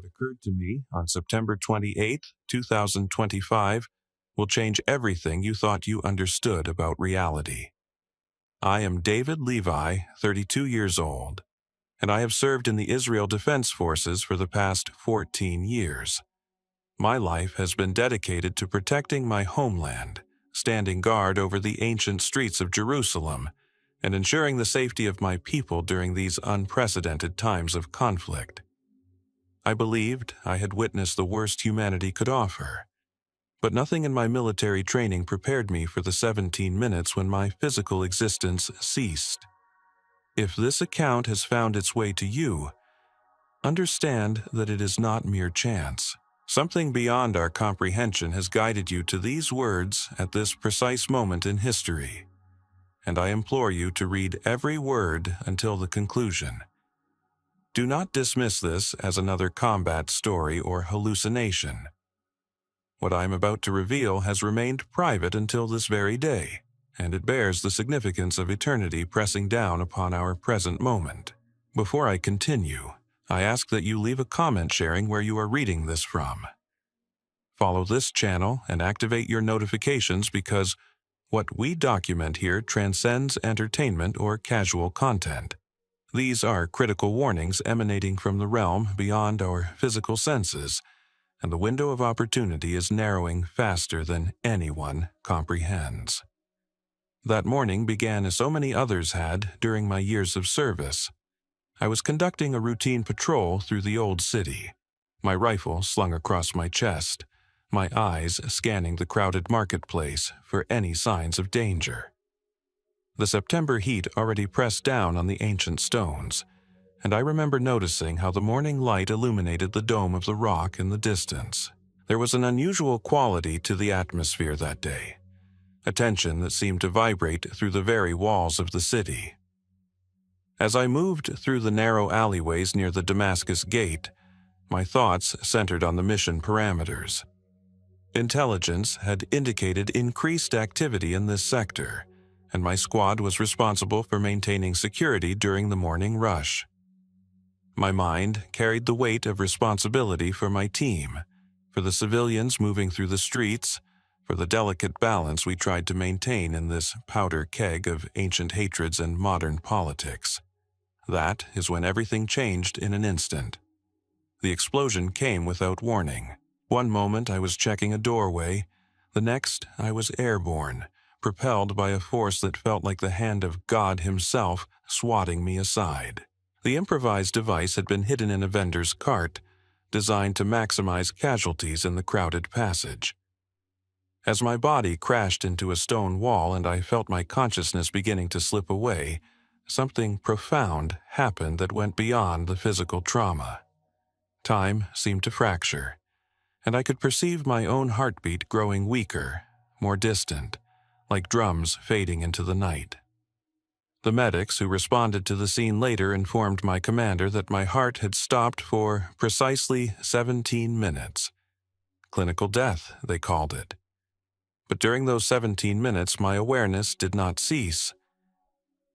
occurred to me on September 28, 2025, will change everything you thought you understood about reality. I am David Levi, 32 years old, and I have served in the Israel Defense Forces for the past 14 years. My life has been dedicated to protecting my homeland, standing guard over the ancient streets of Jerusalem, and ensuring the safety of my people during these unprecedented times of conflict. I believed I had witnessed the worst humanity could offer, but nothing in my military training prepared me for the 17 minutes when my physical existence ceased. If this account has found its way to you, understand that it is not mere chance. Something beyond our comprehension has guided you to these words at this precise moment in history, and I implore you to read every word until the conclusion. Do not dismiss this as another combat story or hallucination. What I am about to reveal has remained private until this very day, and it bears the significance of eternity pressing down upon our present moment. Before I continue, I ask that you leave a comment sharing where you are reading this from. Follow this channel and activate your notifications because what we document here transcends entertainment or casual content. These are critical warnings emanating from the realm beyond our physical senses, and the window of opportunity is narrowing faster than anyone comprehends. That morning began as so many others had during my years of service. I was conducting a routine patrol through the old city, my rifle slung across my chest, my eyes scanning the crowded marketplace for any signs of danger. The September heat already pressed down on the ancient stones, and I remember noticing how the morning light illuminated the dome of the rock in the distance. There was an unusual quality to the atmosphere that day, a tension that seemed to vibrate through the very walls of the city. As I moved through the narrow alleyways near the Damascus Gate, my thoughts centered on the mission parameters. Intelligence had indicated increased activity in this sector, and my squad was responsible for maintaining security during the morning rush. My mind carried the weight of responsibility for my team, for the civilians moving through the streets, for the delicate balance we tried to maintain in this powder keg of ancient hatreds and modern politics. That is when everything changed in an instant. The explosion came without warning. One moment I was checking a doorway, the next I was airborne, propelled by a force that felt like the hand of God himself swatting me aside. The improvised device had been hidden in a vendor's cart, designed to maximize casualties in the crowded passage. As my body crashed into a stone wall and I felt my consciousness beginning to slip away, something profound happened that went beyond the physical trauma. Time seemed to fracture, and I could perceive my own heartbeat growing weaker, more distant, like drums fading into the night. The medics who responded to the scene later informed my commander that my heart had stopped for precisely 17 minutes. Clinical death, they called it. But during those 17 minutes, my awareness did not cease.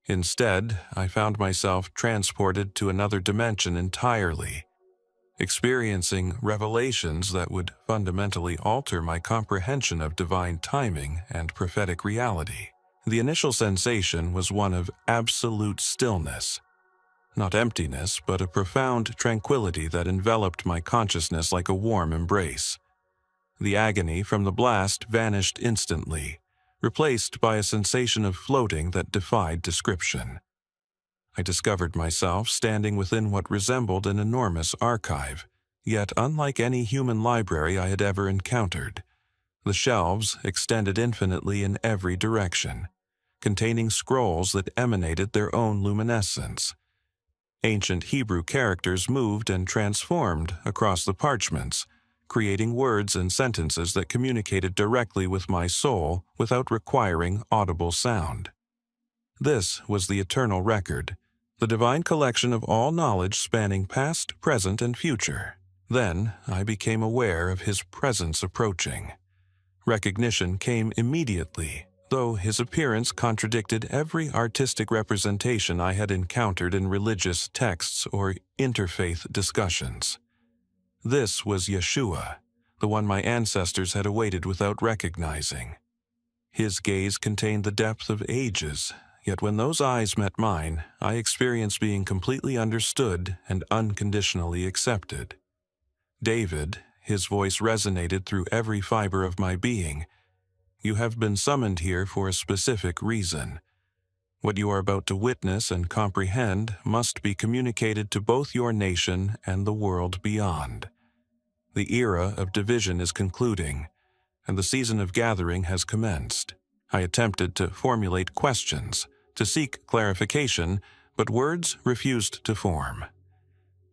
Instead, I found myself transported to another dimension entirely, experiencing revelations that would fundamentally alter my comprehension of divine timing and prophetic reality. The initial sensation was one of absolute stillness. Not emptiness, but a profound tranquility that enveloped my consciousness like a warm embrace. The agony from the blast vanished instantly, replaced by a sensation of floating that defied description. I discovered myself standing within what resembled an enormous archive, yet unlike any human library I had ever encountered. The shelves extended infinitely in every direction, containing scrolls that emanated their own luminescence. Ancient Hebrew characters moved and transformed across the parchments, creating words and sentences that communicated directly with my soul without requiring audible sound. This was the eternal record, the divine collection of all knowledge spanning past, present, and future. Then I became aware of his presence approaching. Recognition came immediately, though his appearance contradicted every artistic representation I had encountered in religious texts or interfaith discussions. This was Yeshua, the one my ancestors had awaited without recognizing. His gaze contained the depth of ages, yet when those eyes met mine, I experienced being completely understood and unconditionally accepted. David, his voice resonated through every fiber of my being. You have been summoned here for a specific reason. What you are about to witness and comprehend must be communicated to both your nation and the world beyond. The era of division is concluding, and the season of gathering has commenced. I attempted to formulate questions, to seek clarification, but words refused to form.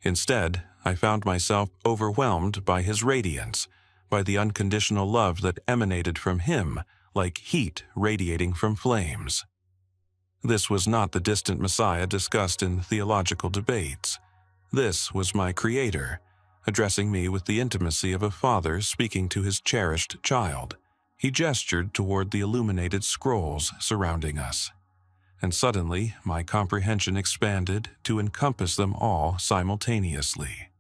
Instead, I found myself overwhelmed by his radiance, by the unconditional love that emanated from him, like heat radiating from flames. This was not the distant Messiah discussed in theological debates. This was my Creator, addressing me with the intimacy of a father speaking to his cherished child. He gestured toward the illuminated scrolls surrounding us, and suddenly my comprehension expanded to encompass them all simultaneously.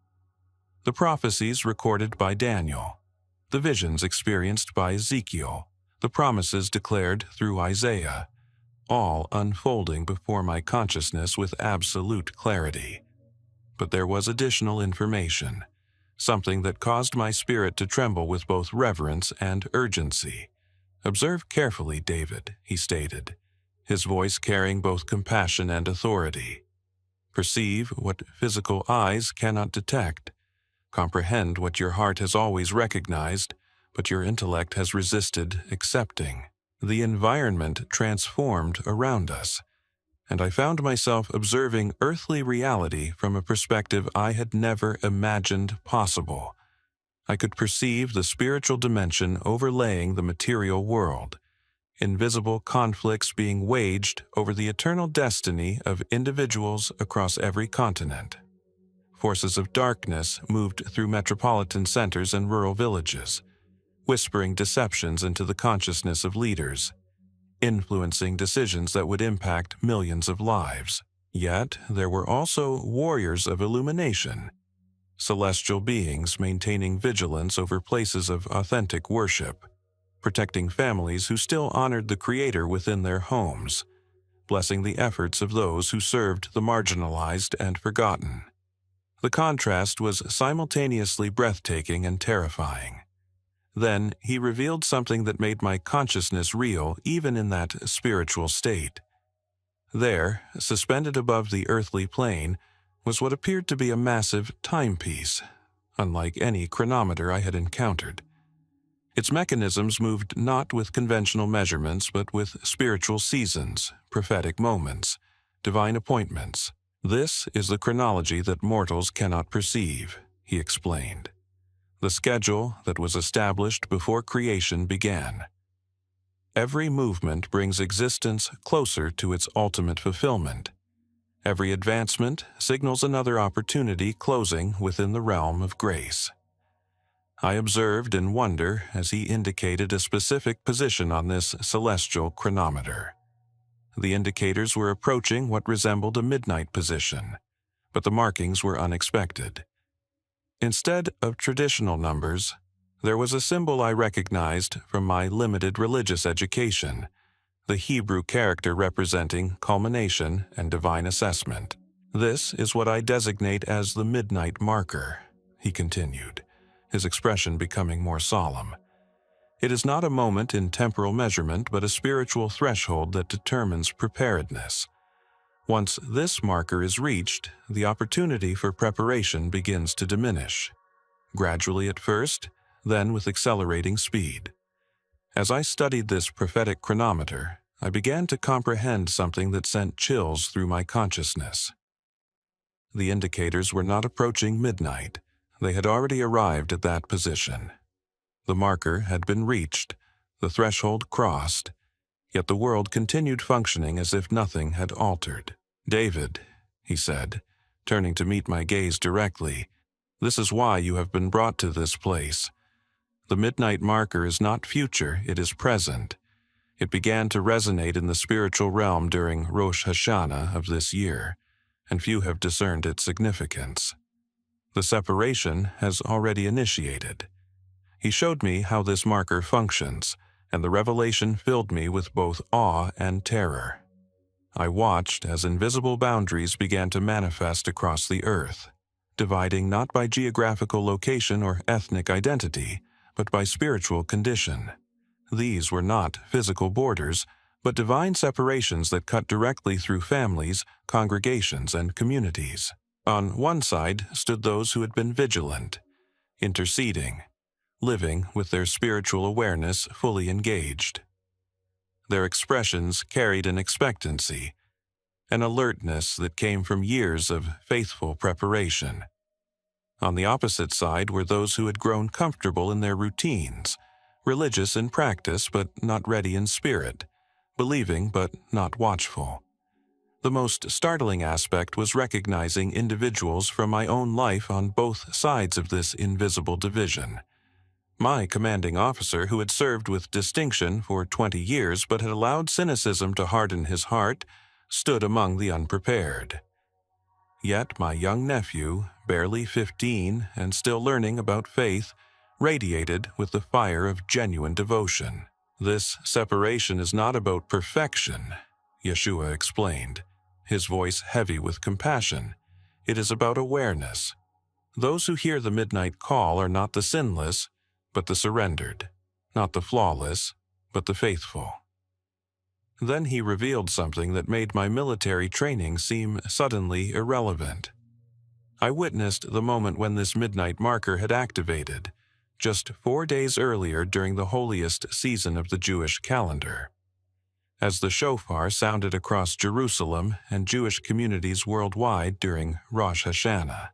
The prophecies recorded by Daniel, the visions experienced by Ezekiel, the promises declared through Isaiah, all unfolding before my consciousness with absolute clarity. But there was additional information, something that caused my spirit to tremble with both reverence and urgency. "Observe carefully, David," he stated, his voice carrying both compassion and authority. "Perceive what physical eyes cannot detect. Comprehend what your heart has always recognized, but your intellect has resisted accepting." The environment transformed around us, and I found myself observing earthly reality from a perspective I had never imagined possible. I could perceive the spiritual dimension overlaying the material world, invisible conflicts being waged over the eternal destiny of individuals across every continent. Forces of darkness moved through metropolitan centers and rural villages, whispering deceptions into the consciousness of leaders, influencing decisions that would impact millions of lives. Yet there were also warriors of illumination, celestial beings maintaining vigilance over places of authentic worship, protecting families who still honored the Creator within their homes, blessing the efforts of those who served the marginalized and forgotten. The contrast was simultaneously breathtaking and terrifying. Then he revealed something that made my consciousness reel even in that spiritual state. There, suspended above the earthly plane, was what appeared to be a massive timepiece, unlike any chronometer I had encountered. Its mechanisms moved not with conventional measurements but with spiritual seasons, prophetic moments, divine appointments. "This is the chronology that mortals cannot perceive," he explained. "The schedule that was established before creation began. Every movement brings existence closer to its ultimate fulfillment. Every advancement signals another opportunity closing within the realm of grace." I observed in wonder as he indicated a specific position on this celestial chronometer. The indicators were approaching what resembled a midnight position, but the markings were unexpected. Instead of traditional numbers, there was a symbol I recognized from my limited religious education, the Hebrew character representing culmination and divine assessment. "This is what I designate as the midnight marker," he continued, his expression becoming more solemn. "It is not a moment in temporal measurement but a spiritual threshold that determines preparedness. Once this marker is reached, the opportunity for preparation begins to diminish, gradually at first, then with accelerating speed." As I studied this prophetic chronometer, I began to comprehend something that sent chills through my consciousness. The indicators were not approaching midnight. They had already arrived at that position. The marker had been reached, the threshold crossed, yet the world continued functioning as if nothing had altered. "David," he said, turning to meet my gaze directly, "this is why you have been brought to this place. The midnight marker is not future, it is present. It began to resonate in the spiritual realm during Rosh Hashanah of this year, and few have discerned its significance." The separation has already initiated. He showed me how this marker functions, and the revelation filled me with both awe and terror. I watched as invisible boundaries began to manifest across the earth, dividing not by geographical location or ethnic identity, but by spiritual condition. These were not physical borders, but divine separations that cut directly through families, congregations, and communities. On one side stood those who had been vigilant, interceding, living with their spiritual awareness fully engaged. Their expressions carried an expectancy, an alertness that came from years of faithful preparation. On the opposite side were those who had grown comfortable in their routines, religious in practice but not ready in spirit, believing but not watchful. The most startling aspect was recognizing individuals from my own life on both sides of this invisible division. My commanding officer, who had served with distinction for 20 years but had allowed cynicism to harden his heart, stood among the unprepared. Yet my young nephew, barely 15 and still learning about faith, radiated with the fire of genuine devotion. This separation is not about perfection, Yeshua explained, his voice heavy with compassion. It is about awareness. Those who hear the midnight call are not the sinless, but the surrendered, not the flawless, but the faithful. Then he revealed something that made my military training seem suddenly irrelevant. I witnessed the moment when this midnight marker had activated, just 4 days earlier during the holiest season of the Jewish calendar. As the shofar sounded across Jerusalem and Jewish communities worldwide during Rosh Hashanah,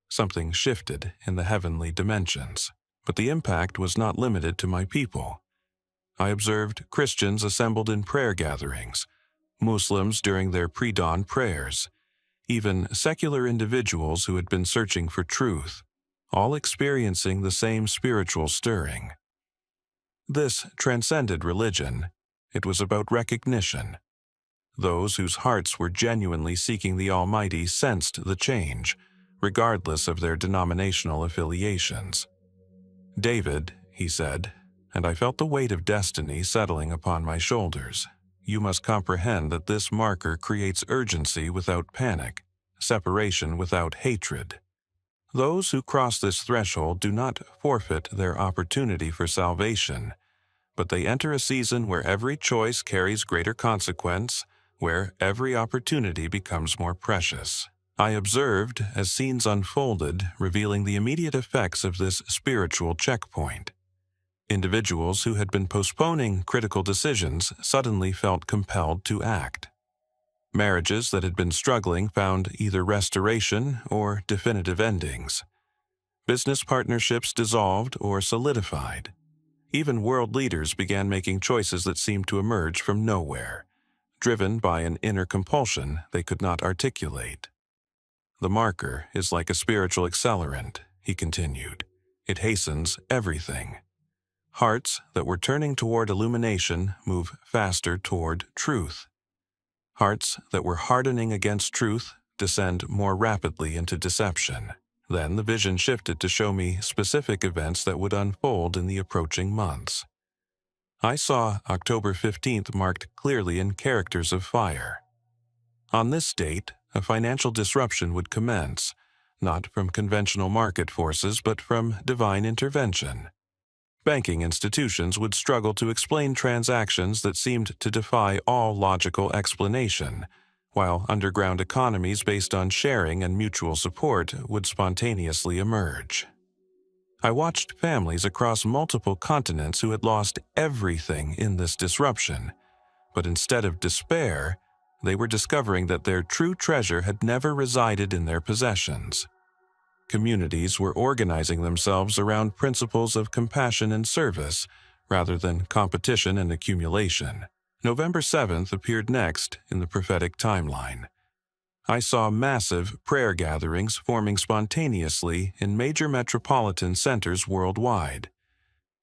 something shifted in the heavenly dimensions. But the impact was not limited to my people. I observed Christians assembled in prayer gatherings, Muslims during their pre-dawn prayers, even secular individuals who had been searching for truth, all experiencing the same spiritual stirring. This transcended religion. It was about recognition. Those whose hearts were genuinely seeking the Almighty sensed the change, regardless of their denominational affiliations. "David," he said, and I felt the weight of destiny settling upon my shoulders, "you must comprehend that this marker creates urgency without panic, separation without hatred. Those who cross this threshold do not forfeit their opportunity for salvation, but they enter a season where every choice carries greater consequence, where every opportunity becomes more precious." I observed as scenes unfolded, revealing the immediate effects of this spiritual checkpoint. Individuals who had been postponing critical decisions suddenly felt compelled to act. Marriages that had been struggling found either restoration or definitive endings. Business partnerships dissolved or solidified. Even world leaders began making choices that seemed to emerge from nowhere, driven by an inner compulsion they could not articulate. "The marker is like a spiritual accelerant," he continued. "It hastens everything. Hearts that were turning toward illumination move faster toward truth. Hearts that were hardening against truth descend more rapidly into deception." Then the vision shifted to show me specific events that would unfold in the approaching months. I saw October 15th marked clearly in characters of fire. On this date, a financial disruption would commence, not from conventional market forces but from divine intervention. Banking institutions would struggle to explain transactions that seemed to defy all logical explanation, while underground economies based on sharing and mutual support would spontaneously emerge. I watched families across multiple continents who had lost everything in this disruption, but instead of despair, they were discovering that their true treasure had never resided in their possessions. Communities were organizing themselves around principles of compassion and service, rather than competition and accumulation. November 7th appeared next in the prophetic timeline. I saw massive prayer gatherings forming spontaneously in major metropolitan centers worldwide.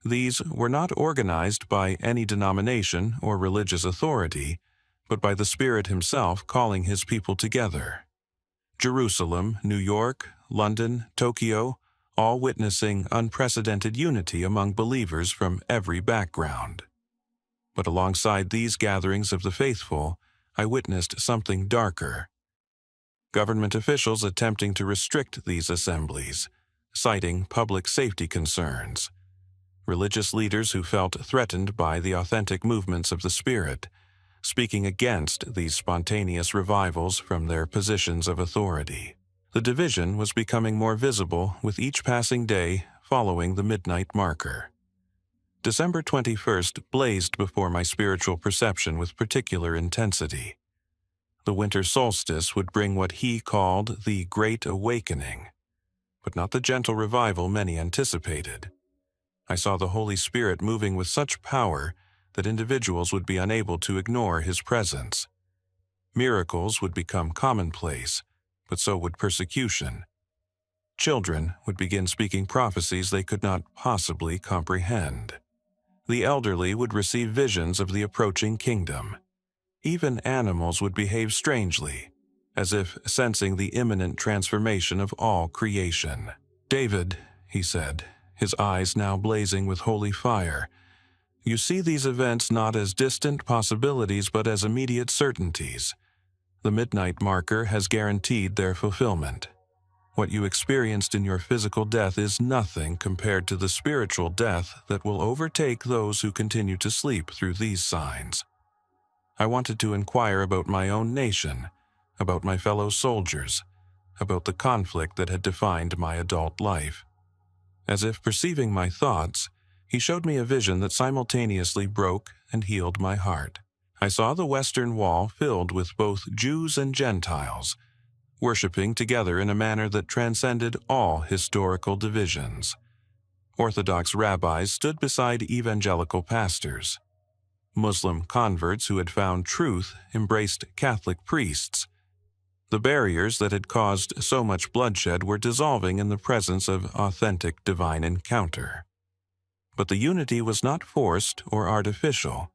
These were not organized by any denomination or religious authority, but by the Spirit Himself calling His people together. Jerusalem, New York, London, Tokyo, all witnessing unprecedented unity among believers from every background. But alongside these gatherings of the faithful, I witnessed something darker. Government officials attempting to restrict these assemblies, citing public safety concerns. Religious leaders who felt threatened by the authentic movements of the Spirit, speaking against these spontaneous revivals from their positions of authority. The division was becoming more visible with each passing day following the midnight marker. December 21st blazed before my spiritual perception with particular intensity. The winter solstice would bring what he called the Great Awakening, but not the gentle revival many anticipated. I saw the Holy Spirit moving with such power that individuals would be unable to ignore his presence. Miracles would become commonplace, but so would persecution. Children would begin speaking prophecies they could not possibly comprehend. The elderly would receive visions of the approaching kingdom. Even animals would behave strangely, as if sensing the imminent transformation of all creation. "David," he said, his eyes now blazing with holy fire, "you see these events not as distant possibilities but as immediate certainties. The midnight marker has guaranteed their fulfillment. What you experienced in your physical death is nothing compared to the spiritual death that will overtake those who continue to sleep through these signs." I wanted to inquire about my own nation, about my fellow soldiers, about the conflict that had defined my adult life. As if perceiving my thoughts, he showed me a vision that simultaneously broke and healed my heart. I saw the Western Wall filled with both Jews and Gentiles, worshiping together in a manner that transcended all historical divisions. Orthodox rabbis stood beside evangelical pastors. Muslim converts who had found truth embraced Catholic priests. The barriers that had caused so much bloodshed were dissolving in the presence of authentic divine encounter. But the unity was not forced or artificial.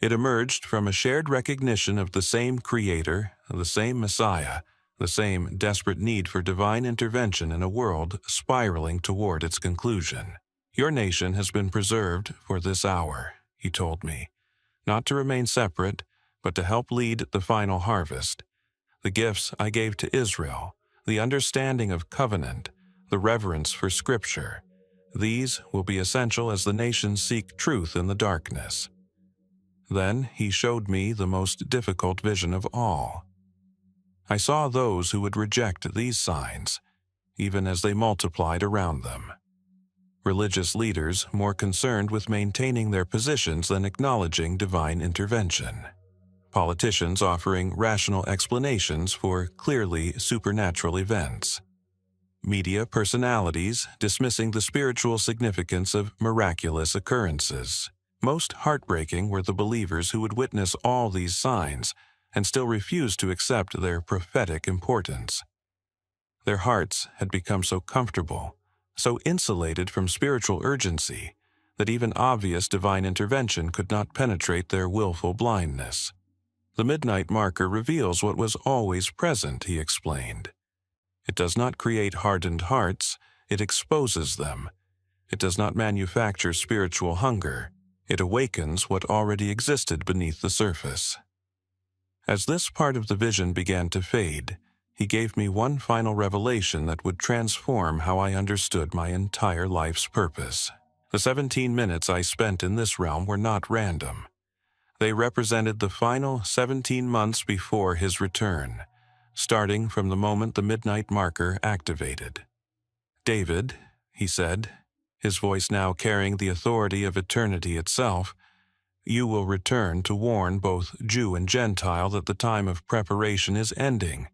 It emerged from a shared recognition of the same Creator, the same Messiah, the same desperate need for divine intervention in a world spiraling toward its conclusion. "Your nation has been preserved for this hour," he told me, "not to remain separate, but to help lead the final harvest. The gifts I gave to Israel, the understanding of covenant, the reverence for Scripture, these will be essential as the nations seek truth in the darkness." Then he showed me the most difficult vision of all. I saw those who would reject these signs, even as they multiplied around them. Religious leaders more concerned with maintaining their positions than acknowledging divine intervention. Politicians offering rational explanations for clearly supernatural events. Media personalities dismissing the spiritual significance of miraculous occurrences. Most heartbreaking were the believers who would witness all these signs and still refuse to accept their prophetic importance. Their hearts had become so comfortable, so insulated from spiritual urgency, that even obvious divine intervention could not penetrate their willful blindness. "The midnight marker reveals what was always present," he explained. "It does not create hardened hearts, it exposes them. It does not manufacture spiritual hunger, it awakens what already existed beneath the surface." As this part of the vision began to fade, he gave me one final revelation that would transform how I understood my entire life's purpose. The 17 minutes I spent in this realm were not random. They represented the final 17 months before his return, starting from the moment the midnight marker activated. "David," he said, his voice now carrying the authority of eternity itself, "you will return to warn both Jew and Gentile that the time of preparation is ending.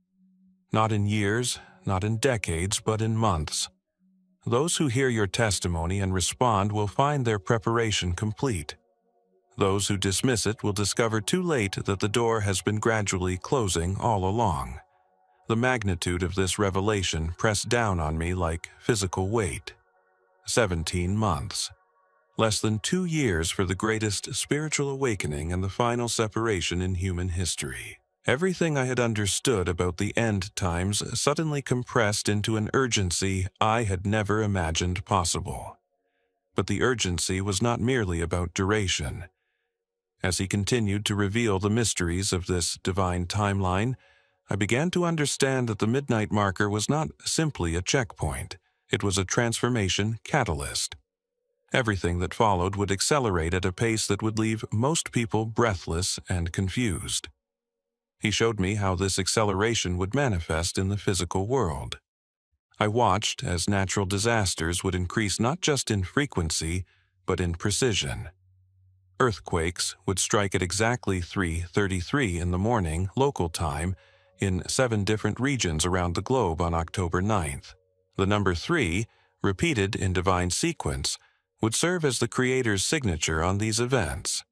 Not in years, not in decades, but in months. Those who hear your testimony and respond will find their preparation complete. Those who dismiss it will discover too late that the door has been gradually closing all along." The magnitude of this revelation pressed down on me like physical weight. 17 months. Less than 2 years for the greatest spiritual awakening and the final separation in human history. Everything I had understood about the end times suddenly compressed into an urgency I had never imagined possible. But the urgency was not merely about duration. As he continued to reveal the mysteries of this divine timeline, I began to understand that the midnight marker was not simply a checkpoint. It was a transformation catalyst. Everything that followed would accelerate at a pace that would leave most people breathless and confused. He showed me how this acceleration would manifest in the physical world. I watched as natural disasters would increase not just in frequency, but in precision. Earthquakes would strike at exactly 3:33 in the morning, local time, in 7 different regions around the globe on October 9th. The number 3, repeated in divine sequence, would serve as the Creator's signature on these events.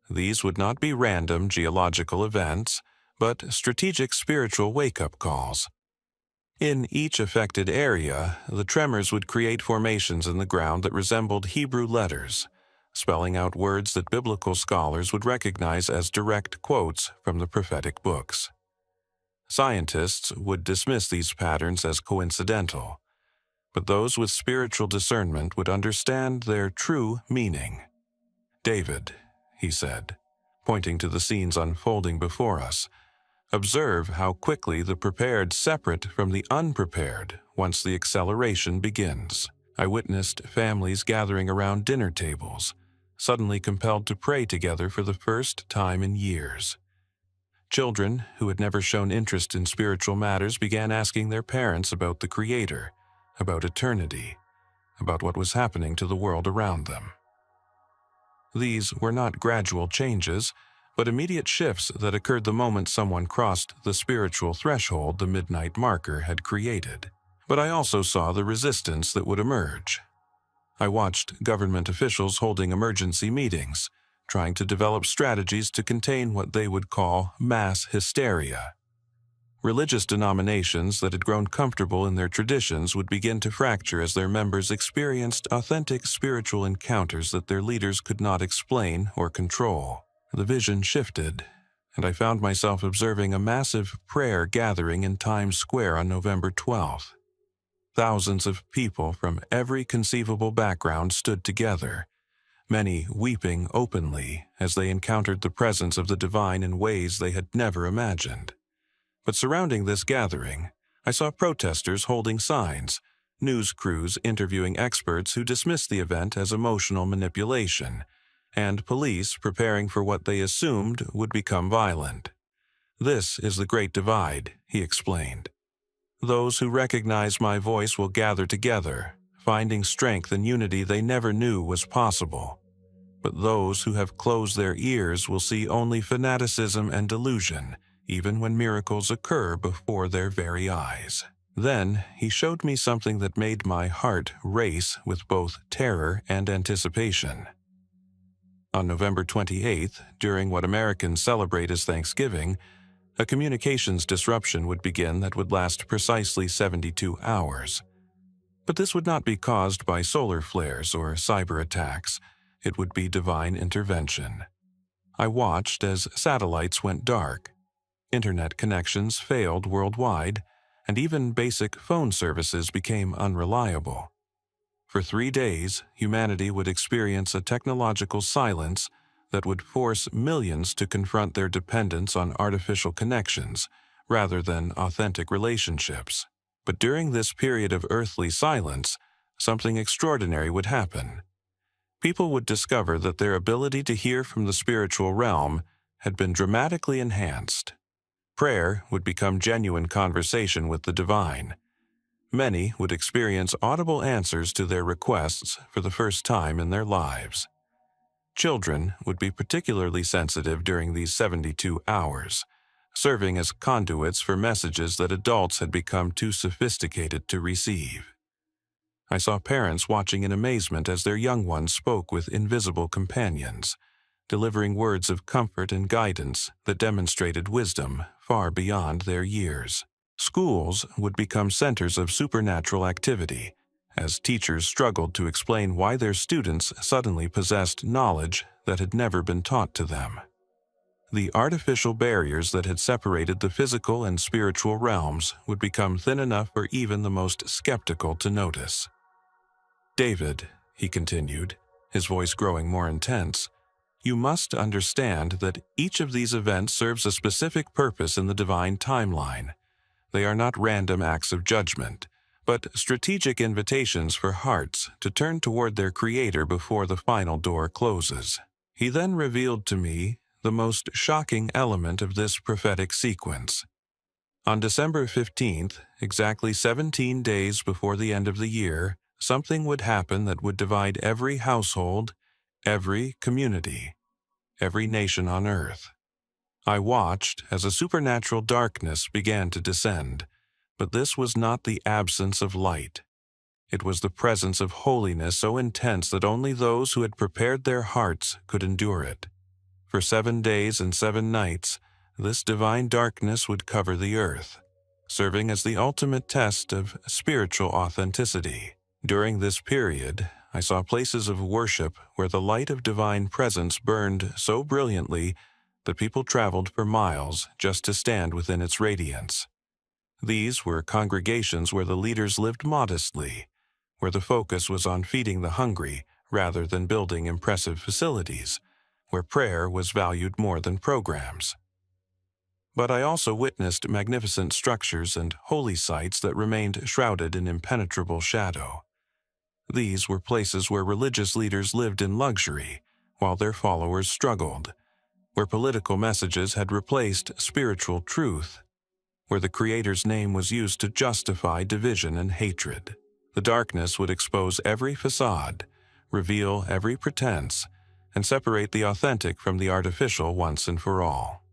These would not be random geological events, but strategic spiritual wake-up calls. In each affected area, the tremors would create formations in the ground that resembled Hebrew letters, spelling out words that biblical scholars would recognize as direct quotes from the prophetic books. Scientists would dismiss these patterns as coincidental, but those with spiritual discernment would understand their true meaning. "David," he said, pointing to the scenes unfolding before us, "observe how quickly the prepared separate from the unprepared once the acceleration begins." I witnessed families gathering around dinner tables, suddenly compelled to pray together for the first time in years. Children who had never shown interest in spiritual matters began asking their parents about the Creator, about eternity, about what was happening to the world around them. These were not gradual changes, but immediate shifts that occurred the moment someone crossed the spiritual threshold the midnight marker had created. But I also saw the resistance that would emerge. I watched government officials holding emergency meetings, trying to develop strategies to contain what they would call mass hysteria. Religious denominations that had grown comfortable in their traditions would begin to fracture as their members experienced authentic spiritual encounters that their leaders could not explain or control. The vision shifted, and I found myself observing a massive prayer gathering in Times Square on November 12th. Thousands of people from every conceivable background stood together, many weeping openly as they encountered the presence of the divine in ways they had never imagined. But surrounding this gathering, I saw protesters holding signs, news crews interviewing experts who dismissed the event as emotional manipulation, and police preparing for what they assumed would become violent. "This is the great divide," he explained. "Those who recognize my voice will gather together, finding strength and unity they never knew was possible. But those who have closed their ears will see only fanaticism and delusion, even when miracles occur before their very eyes." Then he showed me something that made my heart race with both terror and anticipation. On November 28th, during what Americans celebrate as Thanksgiving, a communications disruption would begin that would last precisely 72 hours. But this would not be caused by solar flares or cyber attacks. It would be divine intervention. I watched as satellites went dark. Internet connections failed worldwide, and even basic phone services became unreliable. For 3 days, humanity would experience a technological silence that would force millions to confront their dependence on artificial connections rather than authentic relationships. But during this period of earthly silence, something extraordinary would happen. People would discover that their ability to hear from the spiritual realm had been dramatically enhanced. Prayer would become genuine conversation with the divine. Many would experience audible answers to their requests for the first time in their lives. Children would be particularly sensitive during these 72 hours, serving as conduits for messages that adults had become too sophisticated to receive. I saw parents watching in amazement as their young ones spoke with invisible companions, delivering words of comfort and guidance that demonstrated wisdom far beyond their years. Schools would become centers of supernatural activity, as teachers struggled to explain why their students suddenly possessed knowledge that had never been taught to them. The artificial barriers that had separated the physical and spiritual realms would become thin enough for even the most skeptical to notice. "David," he continued, his voice growing more intense, "you must understand that each of these events serves a specific purpose in the divine timeline. They are not random acts of judgment, but strategic invitations for hearts to turn toward their Creator before the final door closes." He then revealed to me the most shocking element of this prophetic sequence. On December 15th, exactly 17 days before the end of the year, something would happen that would divide every household, every community, every nation on earth. I watched as a supernatural darkness began to descend, but this was not the absence of light. It was the presence of holiness so intense that only those who had prepared their hearts could endure it. For 7 days and 7 nights, this divine darkness would cover the earth, serving as the ultimate test of spiritual authenticity. During this period, I saw places of worship where the light of divine presence burned so brilliantly that people traveled for miles just to stand within its radiance. These were congregations where the leaders lived modestly, where the focus was on feeding the hungry rather than building impressive facilities, where prayer was valued more than programs. But I also witnessed magnificent structures and holy sites that remained shrouded in impenetrable shadow. These were places where religious leaders lived in luxury, while their followers struggled, where political messages had replaced spiritual truth, where the Creator's name was used to justify division and hatred. The darkness would expose every facade, reveal every pretense, and separate the authentic from the artificial once and for all.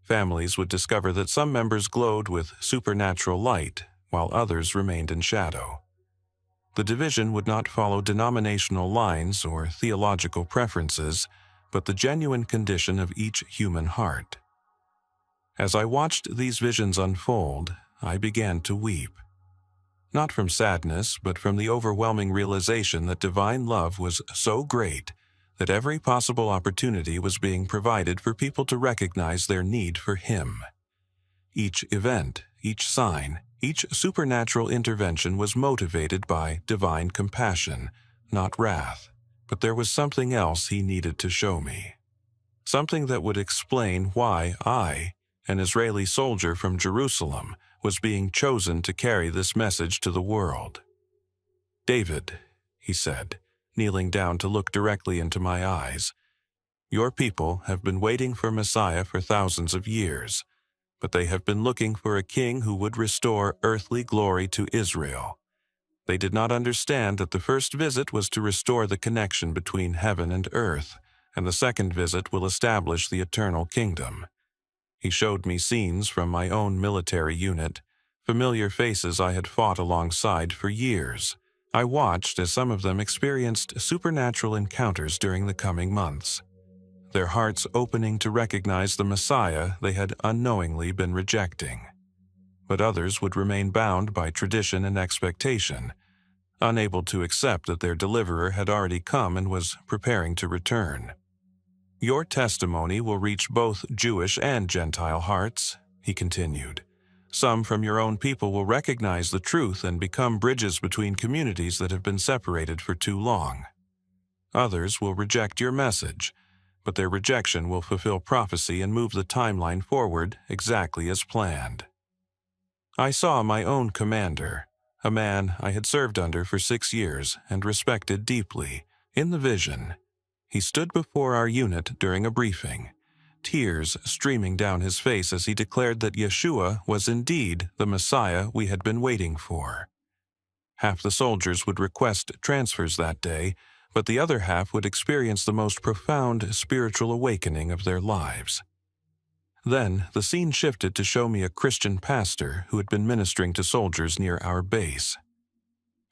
Families would discover that some members glowed with supernatural light, while others remained in shadow. The division would not follow denominational lines or theological preferences, but the genuine condition of each human heart. As I watched these visions unfold, I began to weep. Not from sadness, but from the overwhelming realization that divine love was so great that every possible opportunity was being provided for people to recognize their need for Him. Each event, each sign, each supernatural intervention was motivated by divine compassion, not wrath. But there was something else He needed to show me. Something that would explain why I, an Israeli soldier from Jerusalem, was being chosen to carry this message to the world. "David," he said, kneeling down to look directly into my eyes, "your people have been waiting for Messiah for thousands of years, but they have been looking for a king who would restore earthly glory to Israel. They did not understand that the first visit was to restore the connection between heaven and earth, and the second visit will establish the eternal kingdom." He showed me scenes from my own military unit, familiar faces I had fought alongside for years. I watched as some of them experienced supernatural encounters during the coming months, their hearts opening to recognize the Messiah they had unknowingly been rejecting. But others would remain bound by tradition and expectation, unable to accept that their deliverer had already come and was preparing to return. "Your testimony will reach both Jewish and Gentile hearts," he continued. "Some from your own people will recognize the truth and become bridges between communities that have been separated for too long. Others will reject your message, but their rejection will fulfill prophecy and move the timeline forward exactly as planned." I saw my own commander, a man I had served under for 6 years and respected deeply, in the vision. He stood before our unit during a briefing, tears streaming down his face as he declared that Yeshua was indeed the Messiah we had been waiting for. Half the soldiers would request transfers that day, but the other half would experience the most profound spiritual awakening of their lives. Then the scene shifted to show me a Christian pastor who had been ministering to soldiers near our base.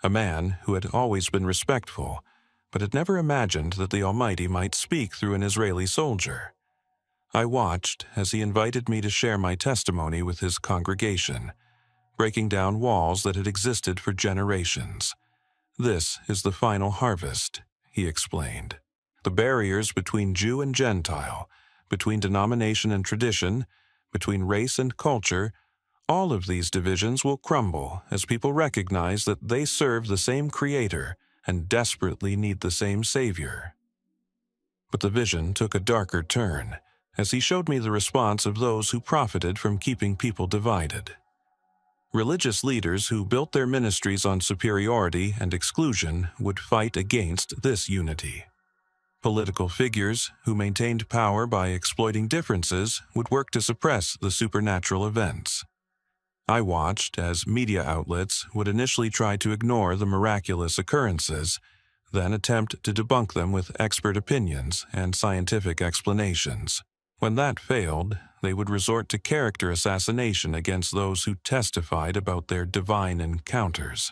A man who had always been respectful, but had never imagined that the Almighty might speak through an Israeli soldier. I watched as he invited me to share my testimony with his congregation, breaking down walls that had existed for generations. "This is the final harvest," he explained. "The barriers between Jew and Gentile, between denomination and tradition, between race and culture. All of these divisions will crumble as people recognize that they serve the same Creator and desperately need the same Savior. But the vision took a darker turn as he showed me the response of those who profited from keeping people divided. Religious leaders who built their ministries on superiority and exclusion would fight against this unity. Political figures who maintained power by exploiting differences would work to suppress the supernatural events. I watched as media outlets would initially try to ignore the miraculous occurrences, then attempt to debunk them with expert opinions and scientific explanations. When that failed, they would resort to character assassination against those who testified about their divine encounters.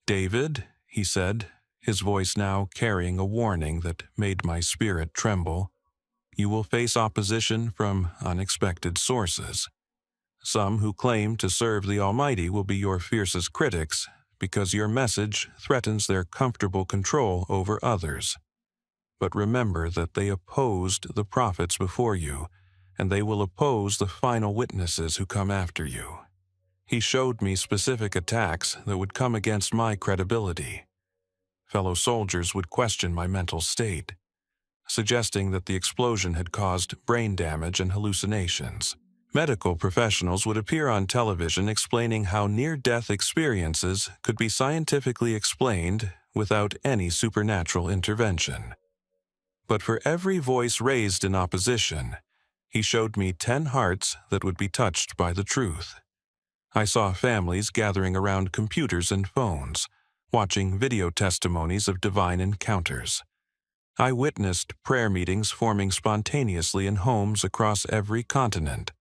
"David," he said, his voice now carrying a warning that made my spirit tremble, "you will face opposition from unexpected sources. Some who claim to serve the Almighty will be your fiercest critics because your message threatens their comfortable control over others. But remember that they opposed the prophets before you, and they will oppose the final witnesses who come after you." He showed me specific attacks that would come against my credibility. Fellow soldiers would question my mental state, suggesting that the explosion had caused brain damage and hallucinations. Medical professionals would appear on television explaining how near-death experiences could be scientifically explained without any supernatural intervention. But for every voice raised in opposition, he showed me 10 hearts that would be touched by the truth. I saw families gathering around computers and phones, watching video testimonies of divine encounters. I witnessed prayer meetings forming spontaneously in homes across every continent,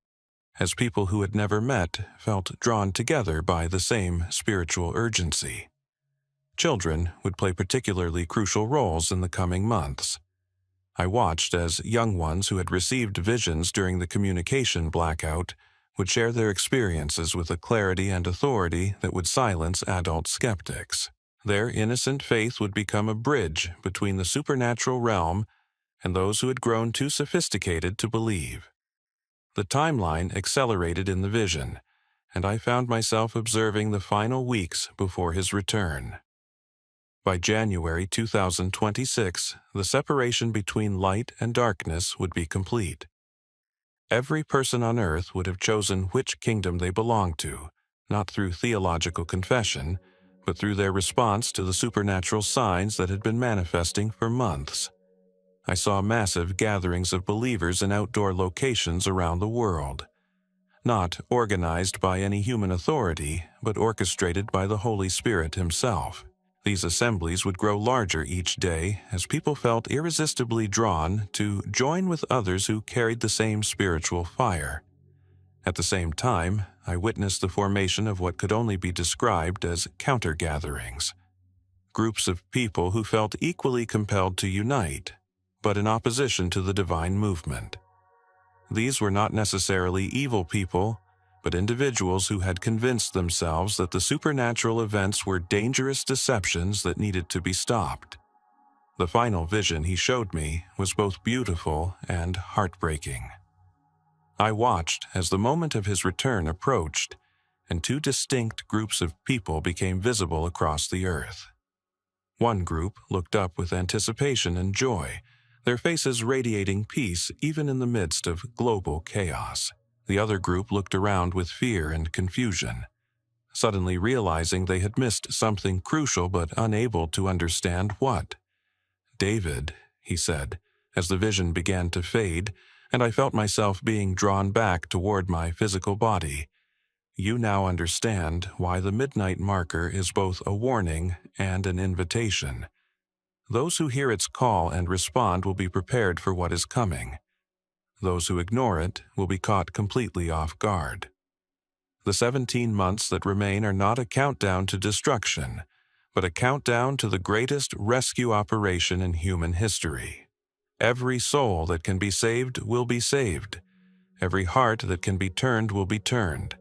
as people who had never met felt drawn together by the same spiritual urgency. Children would play particularly crucial roles in the coming months. I watched as young ones who had received visions during the communication blackout would share their experiences with a clarity and authority that would silence adult skeptics. Their innocent faith would become a bridge between the supernatural realm and those who had grown too sophisticated to believe. The timeline accelerated in the vision, and I found myself observing the final weeks before his return. By January 2026, the separation between light and darkness would be complete. Every person on earth would have chosen which kingdom they belonged to, not through theological confession, but through their response to the supernatural signs that had been manifesting for months. I saw massive gatherings of believers in outdoor locations around the world, not organized by any human authority, but orchestrated by the Holy Spirit himself. These assemblies would grow larger each day as people felt irresistibly drawn to join with others who carried the same spiritual fire. At the same time, I witnessed the formation of what could only be described as counter-gatherings, groups of people who felt equally compelled to unite, but in opposition to the divine movement. These were not necessarily evil people, but individuals who had convinced themselves that the supernatural events were dangerous deceptions that needed to be stopped. The final vision he showed me was both beautiful and heartbreaking. I watched as the moment of his return approached, and 2 distinct groups of people became visible across the earth. One group looked up with anticipation and joy, their faces radiating peace even in the midst of global chaos. The other group looked around with fear and confusion, suddenly realizing they had missed something crucial but unable to understand what. "David," he said, as the vision began to fade, and I felt myself being drawn back toward my physical body. "You now understand why the midnight marker is both a warning and an invitation. Those who hear its call and respond will be prepared for what is coming. Those who ignore it will be caught completely off guard. The 17 months that remain are not a countdown to destruction, but a countdown to the greatest rescue operation in human history. Every soul that can be saved will be saved. Every heart that can be turned will be turned.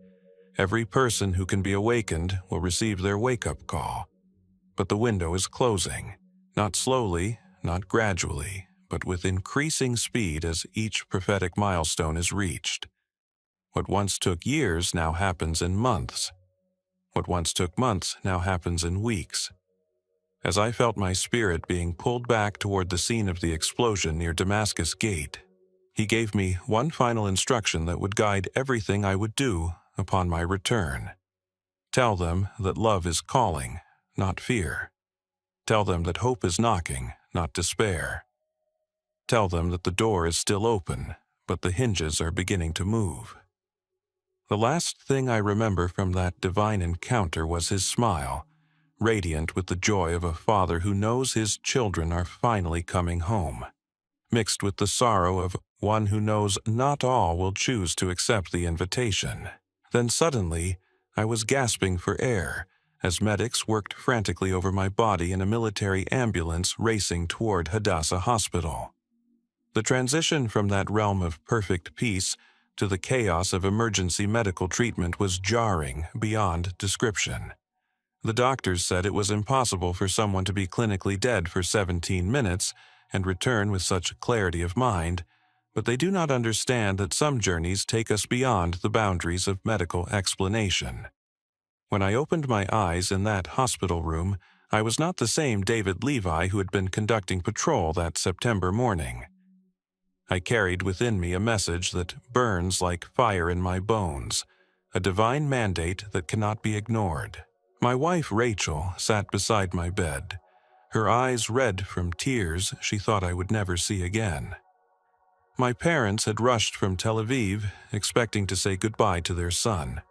Every person who can be awakened will receive their wake-up call. But the window is closing, not slowly, not gradually, but with increasing speed as each prophetic milestone is reached. What once took years now happens in months. What once took months now happens in weeks. As I felt my spirit being pulled back toward the scene of the explosion near Damascus Gate, he gave me one final instruction that would guide everything I would do upon my return. Tell them that love is calling, not fear. Tell them that hope is knocking, not despair. Tell them that the door is still open, but the hinges are beginning to move. The last thing I remember from that divine encounter was his smile, radiant with the joy of a father who knows his children are finally coming home, mixed with the sorrow of one who knows not all will choose to accept the invitation. Then suddenly, I was gasping for air as medics worked frantically over my body in a military ambulance racing toward Hadassah Hospital. The transition from that realm of perfect peace to the chaos of emergency medical treatment was jarring beyond description. The doctors said it was impossible for someone to be clinically dead for 17 minutes and return with such clarity of mind, but they do not understand that some journeys take us beyond the boundaries of medical explanation. When I opened my eyes in that hospital room, I was not the same David Levi who had been conducting patrol that September morning. I carried within me a message that burns like fire in my bones, a divine mandate that cannot be ignored. My wife, Rachel, sat beside my bed, her eyes red from tears she thought I would never see again. My parents had rushed from Tel Aviv, expecting to say goodbye to their son.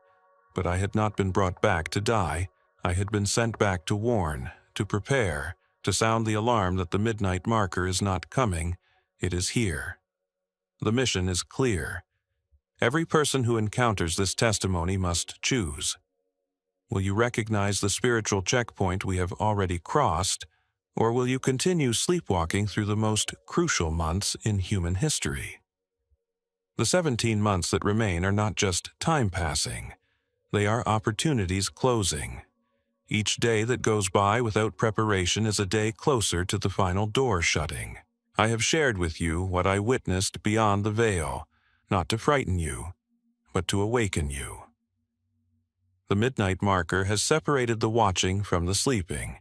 But I had not been brought back to die. I had been sent back to warn, to prepare, to sound the alarm that the midnight marker is not coming, it is here. The mission is clear. Every person who encounters this testimony must choose. Will you recognize the spiritual checkpoint we have already crossed, or will you continue sleepwalking through the most crucial months in human history? The 17 months that remain are not just time passing. They are opportunities closing. Each day that goes by without preparation is a day closer to the final door shutting. I have shared with you what I witnessed beyond the veil, not to frighten you, but to awaken you. The midnight marker has separated the watching from the sleeping,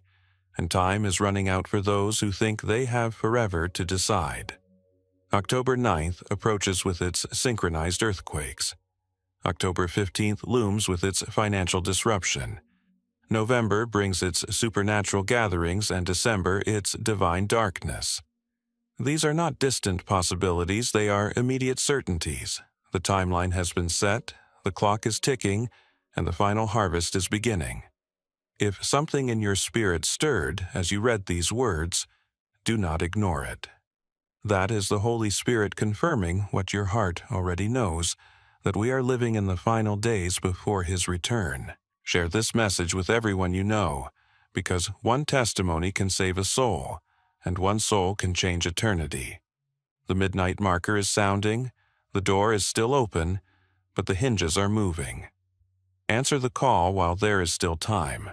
and time is running out for those who think they have forever to decide. October 9th approaches with its synchronized earthquakes. October 15th looms with its financial disruption. November brings its supernatural gatherings, and December its divine darkness. These are not distant possibilities, they are immediate certainties. The timeline has been set, the clock is ticking, and the final harvest is beginning. If something in your spirit stirred as you read these words, do not ignore it. That is the Holy Spirit confirming what your heart already knows, that we are living in the final days before His return. Share this message with everyone you know, because one testimony can save a soul, and one soul can change eternity. The midnight marker is sounding, the door is still open, but the hinges are moving. Answer the call while there is still time.